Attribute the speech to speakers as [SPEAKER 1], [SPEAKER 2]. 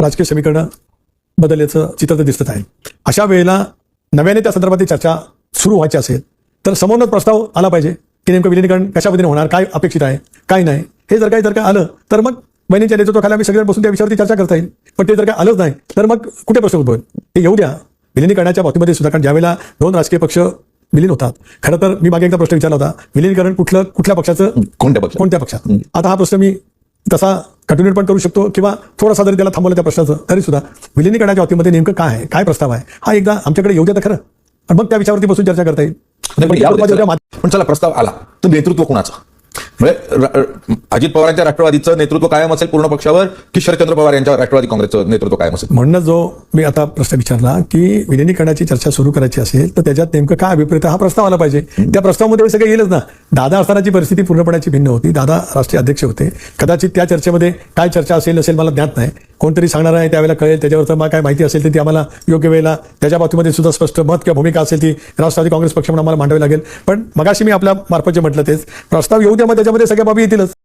[SPEAKER 1] राजकीय समीकरणं बदलल्याचं चित्र तर दिसत आहे. अशा वेळेला नव्याने त्या संदर्भातली चर्चा सुरू व्हायची असेल तर समोरच प्रस्ताव आला पाहिजे की नेमकं विलिनीकरण कशा पद्धतीने होणार, काय अपेक्षित आहे, काय नाही. हे जर काही आलं तर मग बहिणींच्या नेतृत्वाखाली आम्ही सगळ्यांना बसून त्या विषयावरती चर्चा करता येईल. पण ते जर काही आलंच नाही तर मग कुठे प्रश्न उद्भवेल. ते येऊ द्या विलिनीकरणाच्या बाबतीमध्ये सुद्धा. कारण ज्यावेळेला दोन राजकीय पक्ष विलीन होतात, खरं तर मी मागे एकदा प्रश्न विचारला होता, विलिनीकरण कुठल्या पक्षाचं, कोणत्या पक्षात. आता हा प्रश्न मी तसा कंटिन्यू पण करू शकतो किंवा थोडासा जरी त्याला थांबवलं त्या प्रश्नाचं तरी सुद्धा विलिनीकरणाच्या बाबतीमध्ये नेमकं काय आहे, काय प्रस्ताव आहे, हा एकदा आमच्याकडे येऊ द्या तर खरं. आणि मग त्या विषयावरती बसून चर्चा करता येईल.
[SPEAKER 2] पण चला प्रस्ताव आला तर नेतृत्व कोणाचं, म्हणजे अजित पवारांच्या राष्ट्रवादीचं नेतृत्व कायम असेल पूर्ण पक्षावर की शरदचंद्र पवार यांच्या राष्ट्रवादी काँग्रेसचं नेतृत्व कायम असेल.
[SPEAKER 1] म्हणून जो मी आता प्रश्न विचारला की विलिनीकरणाची चर्चा सुरू करायची असेल तर त्याच्यात नेमकं काय अभिप्रेत हा प्रस्ताव आला पाहिजे. त्या प्रस्तावामध्ये सगळं येईलच ना. दादा असतानाची परिस्थिती पूर्णपणाची भिन्न होती. दादा राष्ट्रीय अध्यक्ष होते. कदाचित त्या चर्चेमध्ये काय चर्चा असेल नसेल मला ज्ञात नाही. कोणतरी सांगणार आहे त्यावेळेला कळेल. त्याच्यावर मला काय माहिती असेल तर ती आम्हाला योग्य वेळेला त्याच्या बाबतीमध्ये सुद्धा स्पष्ट मत किंवा भूमिका असेल ती राष्ट्रवादी काँग्रेस पक्ष म्हणून आम्हाला मांडावी लागेल. पण मगाशी मी आपल्या मार्फत जे म्हटलं तेच प्रस्ताव येऊ द्या, मग त्याच्यामध्ये सगळ्या बाबी येतीलच.